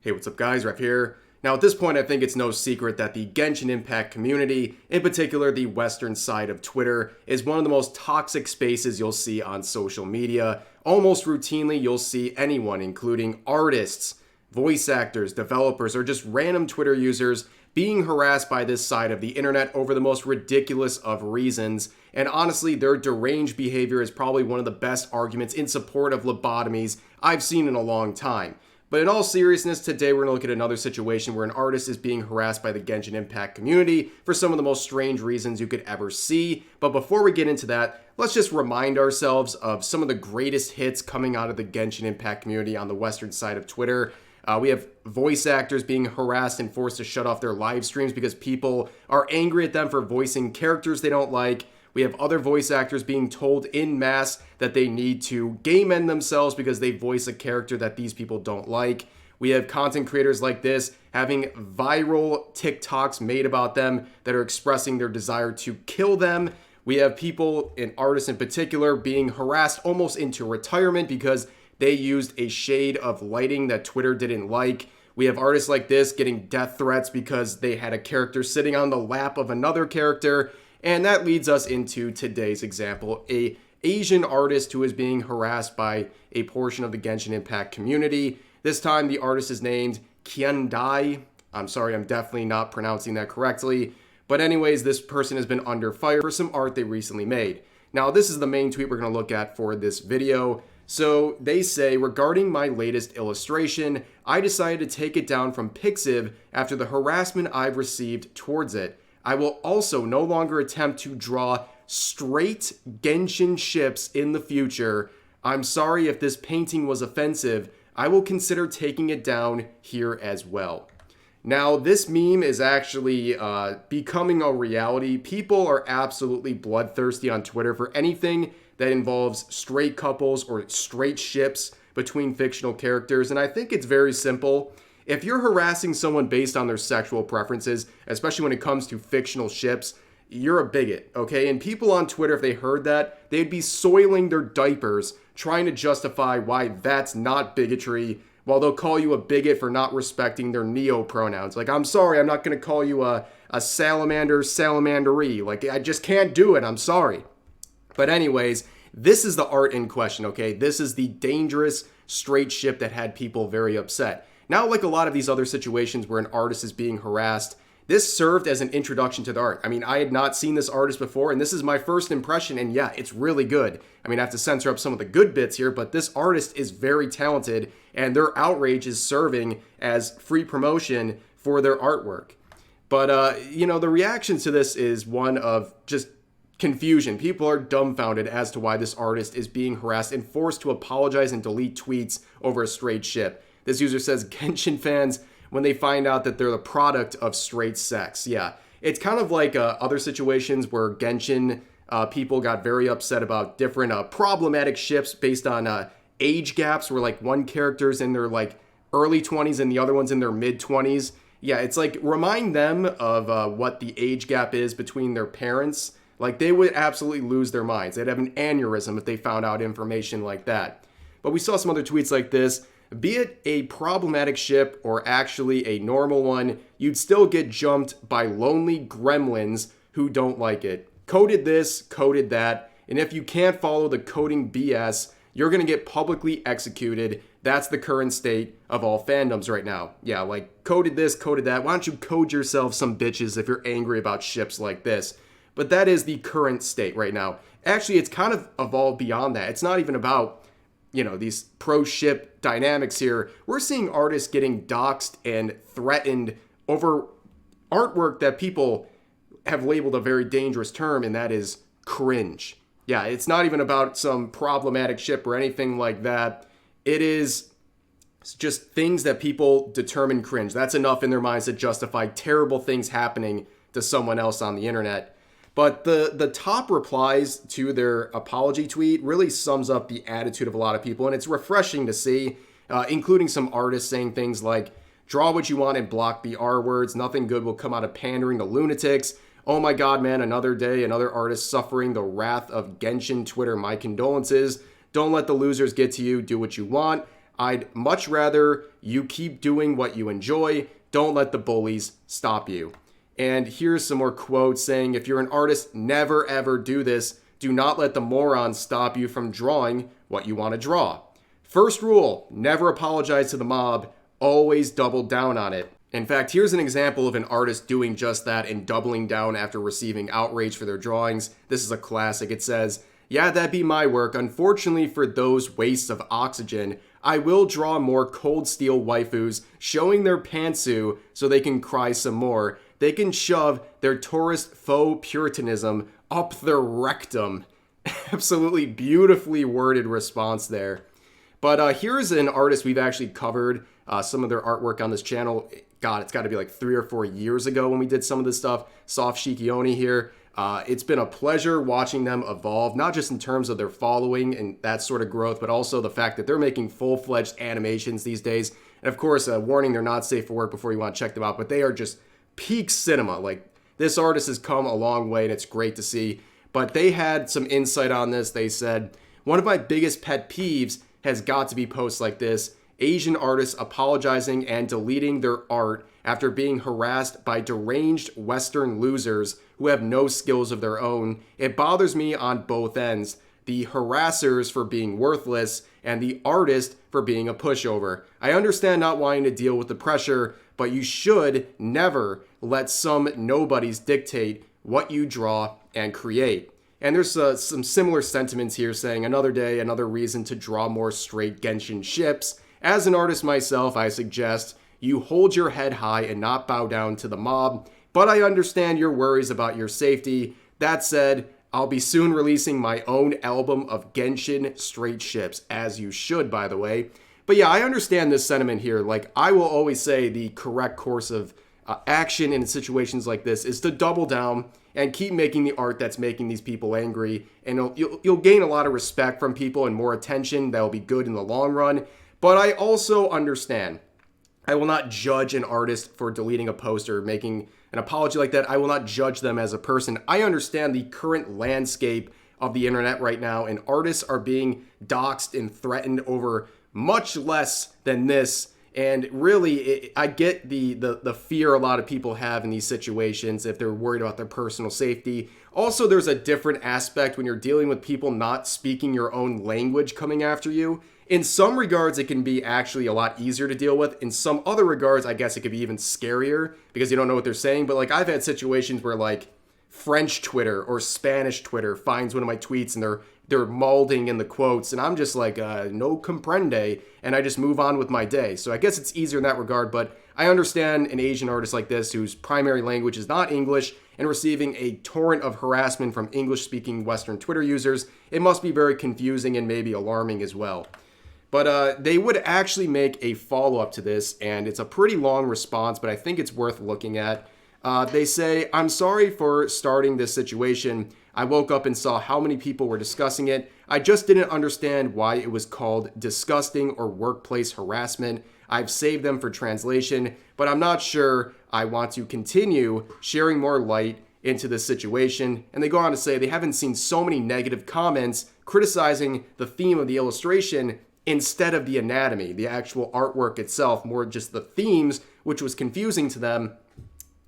Hey, what's up guys, Ref here. Now at this point I think it's no secret that the Genshin Impact community, in particular the western side of Twitter, is one of the most toxic spaces you'll see on social media. Almost routinely you'll see anyone, including artists, voice actors, developers, or just random Twitter users being harassed by this side of the internet over the most ridiculous of reasons. And honestly, their deranged behavior is probably one of the best arguments in support of lobotomies I've seen in a long time. But in all seriousness, today we're going to look at another situation where an artist is being harassed by the Genshin Impact community for some of the most strange reasons you could ever see. But before we get into that, let's just remind ourselves of some of the greatest hits coming out of the Genshin Impact community on the western side of Twitter. We have voice actors being harassed and forced to shut off their live streams because people are angry at them for voicing characters they don't like. We have other voice actors being told en masse that they need to game end themselves because they voice a character that these people don't like. We have content creators like this having viral TikToks made about them that are expressing their desire to kill them. We have people, and artists in particular, being harassed almost into retirement because they used a shade of lighting that Twitter didn't like. We have artists like this getting death threats because they had a character sitting on the lap of another character. And that leads us into today's example, an Asian artist who is being harassed by a portion of the Genshin Impact community. This time the artist is named Kyundai. I'm sorry, I'm definitely not pronouncing that correctly. But anyways, this person has been under fire for some art they recently made. Now this is the main tweet we're going to look at for this video. So they say, regarding my latest illustration, I decided to take it down from Pixiv after the harassment I've received towards it. I will also no longer attempt to draw straight Genshin ships in the future. I'm sorry if this painting was offensive. I will consider taking it down here as well. Now, this meme is actually becoming a reality. People are absolutely bloodthirsty on Twitter for anything that involves straight couples or straight ships between fictional characters, and I think it's very simple. If you're harassing someone based on their sexual preferences, especially when it comes to fictional ships, you're a bigot, okay? And people on Twitter, if they heard that, they'd be soiling their diapers trying to justify why that's not bigotry, while they'll call you a bigot for not respecting their neo-pronouns. Like, I'm sorry, I'm not going to call you a salamander, salamandery. Like, I just can't do it, I'm sorry. But anyways, this is the art in question, okay? This is the dangerous straight ship that had people very upset. Now, like a lot of these other situations where an artist is being harassed, this served as an introduction to the art. I mean, I had not seen this artist before, and this is my first impression, and yeah, it's really good. I mean, I have to censor up some of the good bits here, but this artist is very talented, and their outrage is serving as free promotion for their artwork. But, the reaction to this is one of just confusion. People are dumbfounded as to why this artist is being harassed and forced to apologize and delete tweets over a straight ship. This user says, Genshin fans, when they find out that they're the product of straight sex. Yeah, it's kind of like other situations where Genshin people got very upset about different problematic ships based on age gaps, where like one character's in their like early 20s and the other one's in their mid 20s. Yeah, it's like remind them of what the age gap is between their parents. Like they would absolutely lose their minds. They'd have an aneurysm if they found out information like that. But we saw some other tweets like this. Be it a problematic ship or actually a normal one, you'd still get jumped by lonely gremlins who don't like it. Coded this, coded that, and if you can't follow the coding BS, you're going to get publicly executed. That's the current state of all fandoms right now. Yeah, like coded this, coded that. Why don't you code yourself some bitches if you're angry about ships like this? But that is the current state right now. Actually, it's kind of evolved beyond that. It's not even about these pro-ship dynamics here. We're seeing artists getting doxxed and threatened over artwork that people have labeled a very dangerous term, and that is cringe. Yeah, it's not even about some problematic ship or anything like that. It is just things that people determine cringe. That's enough in their minds to justify terrible things happening to someone else on the internet. But the top replies to their apology tweet really sums up the attitude of a lot of people, and it's refreshing to see, including some artists saying things like, draw what you want and block the R words, nothing good will come out of pandering to lunatics. Oh my god, man, another day, another artist suffering the wrath of Genshin Twitter, my condolences. Don't let the losers get to you, do what you want. I'd much rather you keep doing what you enjoy. Don't let the bullies stop you. And here's some more quotes saying, if you're an artist, never ever do this. Do not let the morons stop you from drawing what you want to draw. First rule, never apologize to the mob. Always double down on it. In fact, here's an example of an artist doing just that and doubling down after receiving outrage for their drawings. This is a classic. It says, yeah, that'd be my work. Unfortunately for those wastes of oxygen, I will draw more cold steel waifus showing their pantsu so they can cry some more. They can shove their tourist faux puritanism up their rectum. Absolutely beautifully worded response there. But here's an artist we've actually covered some of their artwork on this channel. God, it's got to be like 3 or 4 years ago when we did some of this stuff. Soft Shikioni here. It's been a pleasure watching them evolve, not just in terms of their following and that sort of growth, but also the fact that they're making full-fledged animations these days. And of course, warning, they're not safe for work before you want to check them out, but they are just peak cinema. Like, this artist has come a long way and it's great to see. But they had some insight on this. They said, one of my biggest pet peeves has got to be posts like this. Asian artists apologizing and deleting their art after being harassed by deranged Western losers who have no skills of their own. It bothers me on both ends. The harassers for being worthless and the artist for being a pushover. I understand not wanting to deal with the pressure, but you should never let some nobodies dictate what you draw and create. And there's some similar sentiments here saying, another day, another reason to draw more straight Genshin ships. As an artist myself, I suggest you hold your head high and not bow down to the mob, but I understand your worries about your safety. That said, I'll be soon releasing my own album of Genshin straight ships, as you should, by the way. But yeah, I understand this sentiment here. Like, I will always say the correct course of action in situations like this is to double down and keep making the art that's making these people angry. And you'll gain a lot of respect from people and more attention that will be good in the long run. But I also understand. I will not judge an artist for deleting a post or making an apology like that. I will not judge them as a person. I understand the current landscape of the internet right now, and artists are being doxxed and threatened over much less than this. And really, I get the fear a lot of people have in these situations if they're worried about their personal safety. Also, there's a different aspect when you're dealing with people not speaking your own language coming after you. In some regards, it can be actually a lot easier to deal with. In some other regards, I guess it could be even scarier because you don't know what they're saying. But like, I've had situations where like French Twitter or Spanish Twitter finds one of my tweets and they're molding in the quotes, and I'm just like, no comprende, and I just move on with my day. So I guess it's easier in that regard, but I understand an Asian artist like this whose primary language is not English and receiving a torrent of harassment from English-speaking Western Twitter users. It must be very confusing and maybe alarming as well. But they would actually make a follow-up to this, and it's a pretty long response, but I think it's worth looking at. They say, I'm sorry for starting this situation. I woke up and saw how many people were discussing it. I just didn't understand why it was called disgusting or workplace harassment. I've saved them for translation, but I'm not sure I want to continue sharing more light into this situation. And they go on to say they haven't seen so many negative comments criticizing the theme of the illustration instead of the anatomy, the actual artwork itself, more just the themes, which was confusing to them.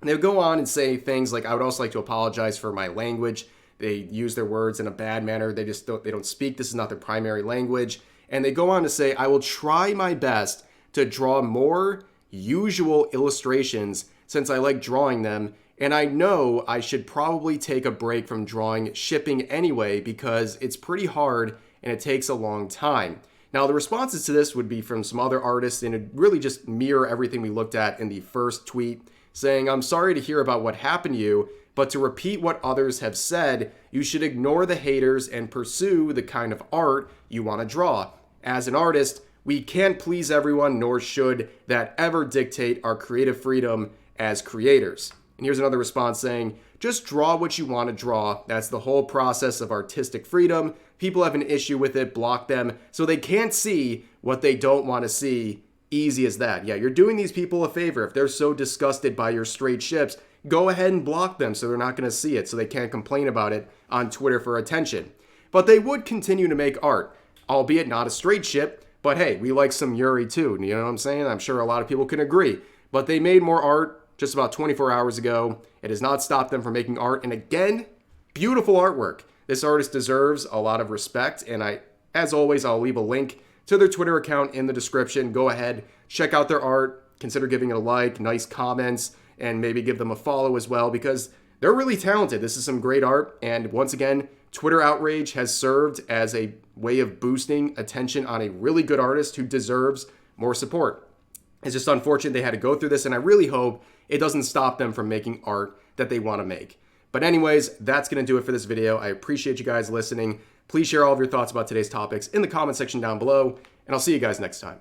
And they would go on and say things like, I would also like to apologize for my language. They use their words in a bad manner. They don't speak. This is not their primary language. And they go on to say, I will try my best to draw more usual illustrations since I like drawing them. And I know I should probably take a break from drawing shipping anyway because it's pretty hard and it takes a long time. Now, the responses to this would be from some other artists, and it really just mirror everything we looked at in the first tweet, saying, I'm sorry to hear about what happened to you, but to repeat what others have said, you should ignore the haters and pursue the kind of art you want to draw. As an artist, we can't please everyone, nor should that ever dictate our creative freedom as creators. And here's another response saying, just draw what you want to draw. That's the whole process of artistic freedom. People have an issue with it, block them, so they can't see what they don't want to see. Easy as that. Yeah, you're doing these people a favor. If they're so disgusted by your straight ships, go ahead and block them so they're not going to see it, so they can't complain about it on Twitter for attention. But they would continue to make art, albeit not a straight ship, But hey, we like some Yuri too. You know what I'm saying? I'm sure a lot of people can agree. But they made more art just about 24 hours ago. It has not stopped them from making art. And again, beautiful artwork. This artist deserves a lot of respect. And as always, I'll leave a link to their Twitter account in the description. Go ahead, check out their art. Consider giving it a like, nice comments, and maybe give them a follow as well because they're really talented. This is some great art. And once again, Twitter outrage has served as a way of boosting attention on a really good artist who deserves more support. It's just unfortunate they had to go through this, and I really hope it doesn't stop them from making art that they want to make. But anyways, that's going to do it for this video. I appreciate you guys listening. Please share all of your thoughts about today's topics in the comment section down below, and I'll see you guys next time.